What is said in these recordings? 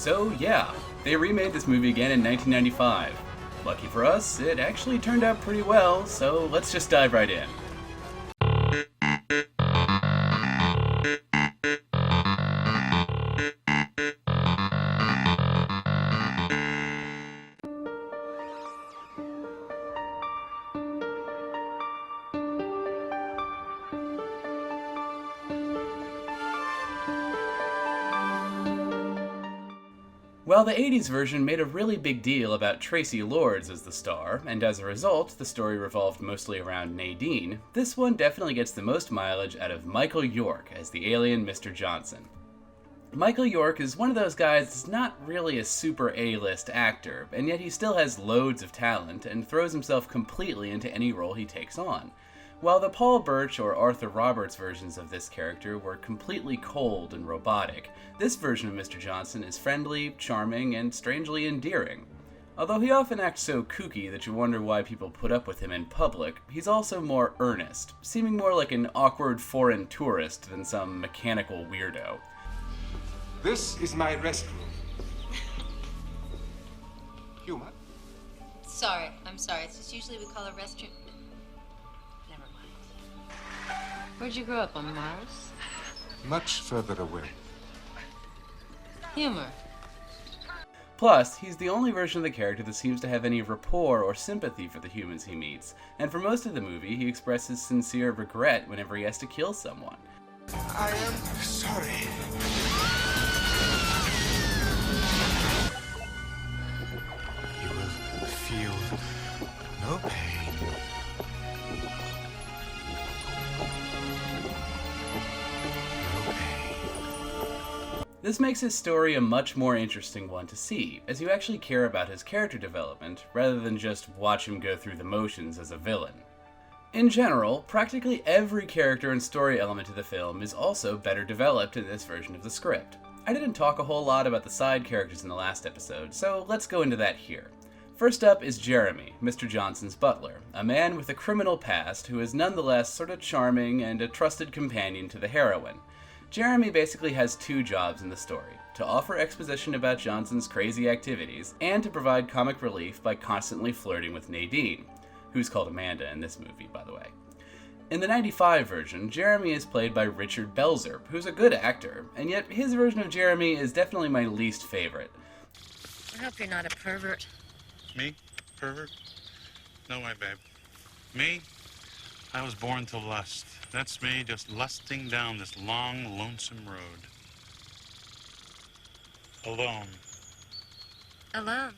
So yeah, they remade this movie again in 1995. Lucky for us, it actually turned out pretty well, so let's just dive right in. While the 80s version made a really big deal about Tracy Lords as the star, and as a result, the story revolved mostly around Nadine, this one definitely gets the most mileage out of Michael York as the alien Mr. Johnson. Michael York is one of those guys that's not really a super A-list actor, and yet he still has loads of talent and throws himself completely into any role he takes on. While the Paul Birch or Arthur Roberts versions of this character were completely cold and robotic, this version of Mr. Johnson is friendly, charming, and strangely endearing. Although he often acts so kooky that you wonder why people put up with him in public, he's also more earnest, seeming more like an awkward foreign tourist than some mechanical weirdo. This is my restroom. Humor? Sorry, I'm sorry. It's just usually we call a restroom. Never mind. Where'd you grow up, on Mars? Much further away. Humor. Plus, he's the only version of the character that seems to have any rapport or sympathy for the humans he meets, and for most of the movie, he expresses sincere regret whenever he has to kill someone. I am sorry. You will feel no pain. No pain. This makes his story a much more interesting one to see, as you actually care about his character development, rather than just watch him go through the motions as a villain. In general, practically every character and story element of the film is also better developed in this version of the script. I didn't talk a whole lot about the side characters in the last episode, so let's go into that here. First up is Jeremy, Mr. Johnson's butler, a man with a criminal past who is nonetheless sort of charming and a trusted companion to the heroine. Jeremy basically has two jobs in the story: to offer exposition about Johnson's crazy activities, and to provide comic relief by constantly flirting with Nadine, who's called Amanda in this movie, by the way. In the 95 version, Jeremy is played by Richard Belzer, who's a good actor, and yet his version of Jeremy is definitely my least favorite. I hope you're not a pervert. Me? Pervert? No way, babe. Me? I was born to lust. That's me just lusting down this long, lonesome road. Alone. Alone.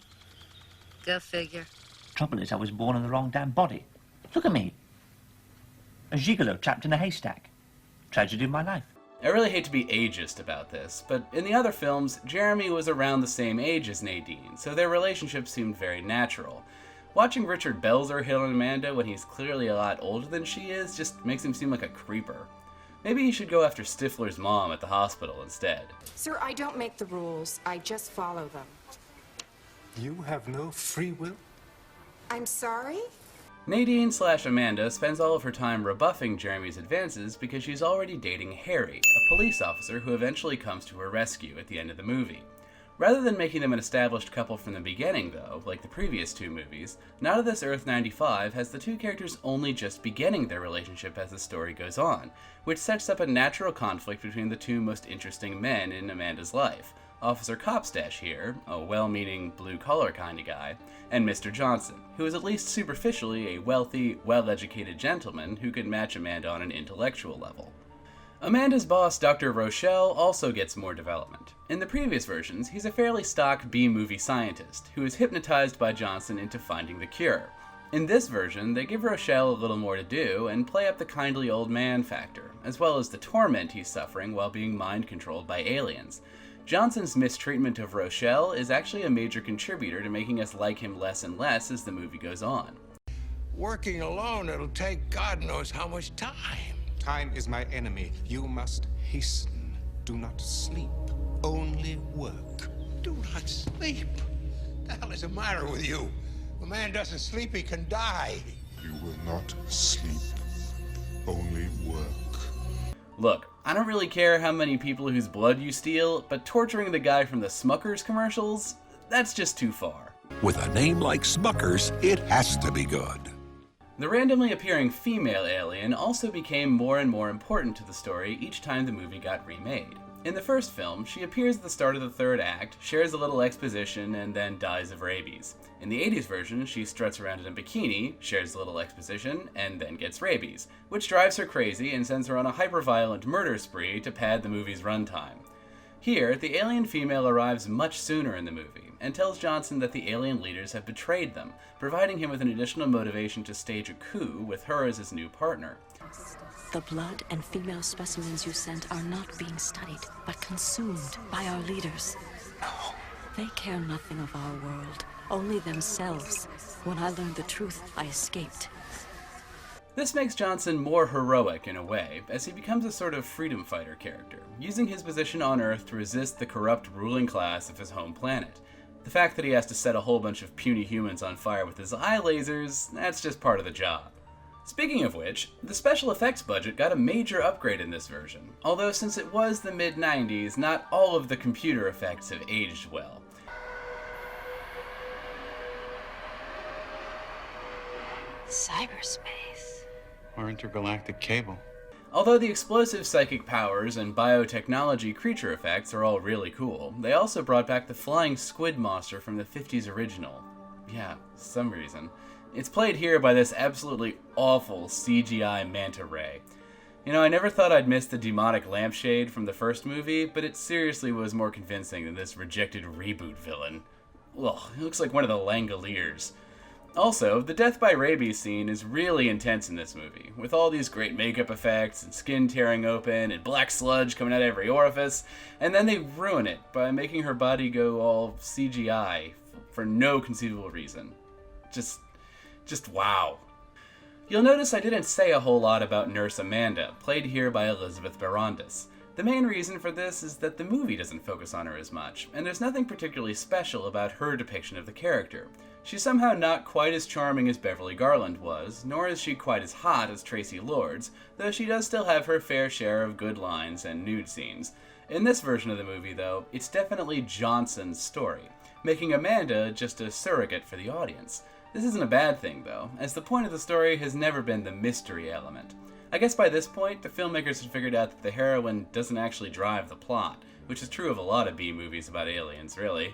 Go figure. Trouble is, I was born in the wrong damn body. Look at me. A gigolo trapped in a haystack. Tragedy of my life. I really hate to be ageist about this, but in the other films, Jeremy was around the same age as Nadine, so their relationship seemed very natural. Watching Richard Belzer hit on Amanda when he's clearly a lot older than she is just makes him seem like a creeper. Maybe he should go after Stifler's mom at the hospital instead. Sir, I don't make the rules. I just follow them. You have no free will? I'm sorry? Nadine/Amanda spends all of her time rebuffing Jeremy's advances because she's already dating Harry, a police officer who eventually comes to her rescue at the end of the movie. Rather than making them an established couple from the beginning, though, like the previous two movies, Not of This Earth 95 has the two characters only just beginning their relationship as the story goes on, which sets up a natural conflict between the two most interesting men in Amanda's life. Officer Copstash here, a well-meaning, blue-collar kind of guy, and Mr. Johnson, who is at least superficially a wealthy, well-educated gentleman who can match Amanda on an intellectual level. Amanda's boss, Dr. Rochelle, also gets more development. In the previous versions, he's a fairly stock B-movie scientist, who is hypnotized by Johnson into finding the cure. In this version, they give Rochelle a little more to do and play up the kindly old man factor, as well as the torment he's suffering while being mind-controlled by aliens. Johnson's mistreatment of Rochelle is actually a major contributor to making us like him less and less as the movie goes on. Working alone, it'll take God knows how much time. Time is my enemy. You must hasten. Do not sleep. Only work. Do not sleep. The hell is the matter with you? A man doesn't sleep, he can die. You will not sleep. Only work. Look, I don't really care how many people whose blood you steal, but torturing the guy from the Smuckers commercials? That's just too far. With a name like Smuckers, it has to be good. The randomly appearing female alien also became more and more important to the story each time the movie got remade. In the first film, she appears at the start of the third act, shares a little exposition, and then dies of rabies. In the 80s version, she struts around in a bikini, shares a little exposition, and then gets rabies, which drives her crazy and sends her on a hyper-violent murder spree to pad the movie's runtime. Here, the alien female arrives much sooner in the movie, and tells Johnson that the alien leaders have betrayed them, providing him with an additional motivation to stage a coup with her as his new partner. The blood and female specimens you sent are not being studied, but consumed by our leaders. They care nothing of our world, only themselves. When I learned the truth, I escaped. This makes Johnson more heroic in a way, as he becomes a sort of freedom fighter character, using his position on Earth to resist the corrupt ruling class of his home planet. The fact that he has to set a whole bunch of puny humans on fire with his eye lasers, that's just part of the job. Speaking of which, the special effects budget got a major upgrade in this version, although since it was the mid-90s, not all of the computer effects have aged well. Cyberspace. Or intergalactic cable. Although the explosive psychic powers and biotechnology creature effects are all really cool, they also brought back the flying squid monster from the 50s original. Yeah, some reason. It's played here by this absolutely awful CGI manta ray. You know, I never thought I'd miss the demonic lampshade from the first movie, but it seriously was more convincing than this rejected reboot villain. Ugh, he looks like one of the Langoliers. Also, the death by rabies scene is really intense in this movie, with all these great makeup effects and skin tearing open and black sludge coming out of every orifice, and then they ruin it by making her body go all CGI for no conceivable reason. Just wow. You'll notice I didn't say a whole lot about Nurse Amanda, played here by Elizabeth Barandis. The main reason for this is that the movie doesn't focus on her as much, and there's nothing particularly special about her depiction of the character. She's somehow not quite as charming as Beverly Garland was, nor is she quite as hot as Tracy Lords, though she does still have her fair share of good lines and nude scenes. In this version of the movie, though, it's definitely Johnson's story, making Amanda just a surrogate for the audience. This isn't a bad thing, though, as the point of the story has never been the mystery element. I guess by this point, the filmmakers had figured out that the heroine doesn't actually drive the plot, which is true of a lot of B-movies about aliens, really.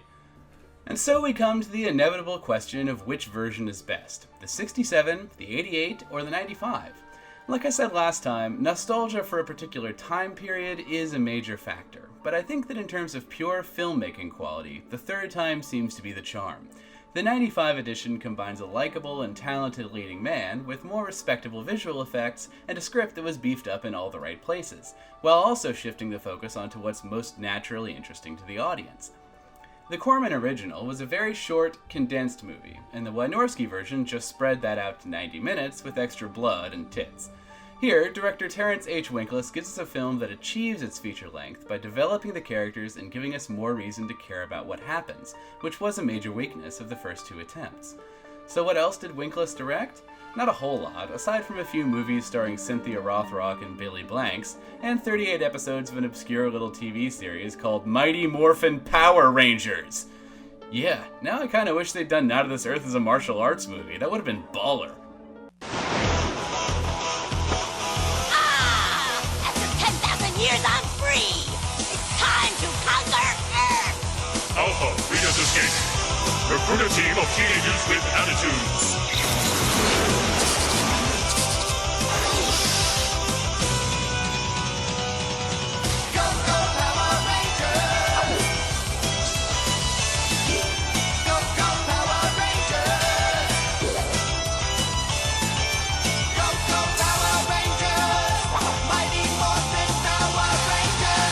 And so we come to the inevitable question of which version is best, the 67, the 88, or the 95. Like I said last time, nostalgia for a particular time period is a major factor, but I think that in terms of pure filmmaking quality, the third time seems to be the charm. The 95 edition combines a likable and talented leading man with more respectable visual effects and a script that was beefed up in all the right places, while also shifting the focus onto what's most naturally interesting to the audience. The Corman original was a very short, condensed movie, and the Wynorski version just spread that out to 90 minutes with extra blood and tits. Here, director Terrence H. Winkless gives us a film that achieves its feature length by developing the characters and giving us more reason to care about what happens, which was a major weakness of the first two attempts. So what else did Winkless direct? Not a whole lot, aside from a few movies starring Cynthia Rothrock and Billy Blanks, and 38 episodes of an obscure little TV series called Mighty Morphin Power Rangers. Yeah, now I kinda wish they'd done Night of This Earth as a martial arts movie. That would've been baller. Years I'm free! It's time to conquer Earth! Alpha, Venus Escape. Recruit a team of teenagers with attitudes. Go, go, Power Rangers! Go, go, Power Rangers! Go, go, Power Rangers! Mighty Morphin Power Rangers!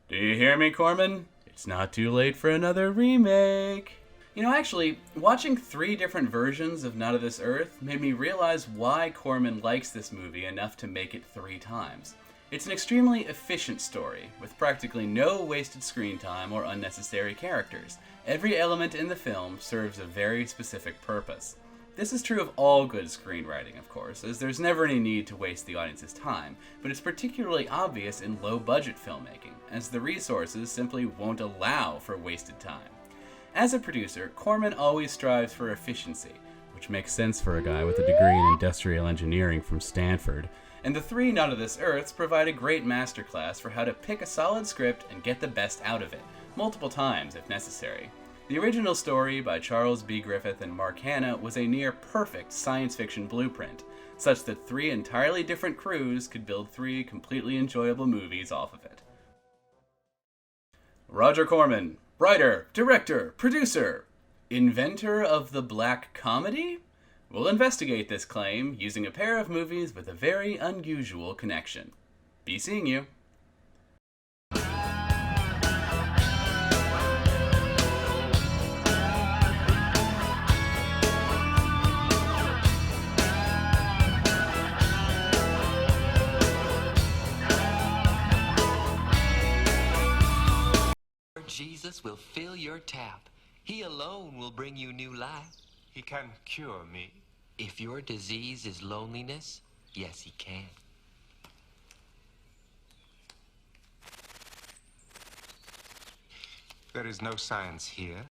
Do you hear me, Corman? It's not too late for another remake. You know, actually, watching 3 different versions of Not of This Earth made me realize why Corman likes this movie enough to make it 3 times. It's an extremely efficient story, with practically no wasted screen time or unnecessary characters. Every element in the film serves a very specific purpose. This is true of all good screenwriting, of course, as there's never any need to waste the audience's time, but it's particularly obvious in low-budget filmmaking, as the resources simply won't allow for wasted time. As a producer, Corman always strives for efficiency, which makes sense for a guy with a degree in industrial engineering from Stanford, and the three Not of This Earths provide a great masterclass for how to pick a solid script and get the best out of it, multiple times if necessary. The original story by Charles B. Griffith and Mark Hanna was a near-perfect science fiction blueprint, such that three entirely different crews could build three completely enjoyable movies off of it. Roger Corman, writer, director, producer, inventor of the black comedy? We'll investigate this claim using a pair of movies with a very unusual connection. Be seeing you. Jesus will fill your tap. He alone will bring you new life. He can cure me. If your disease is loneliness, yes, he can. There is no science here.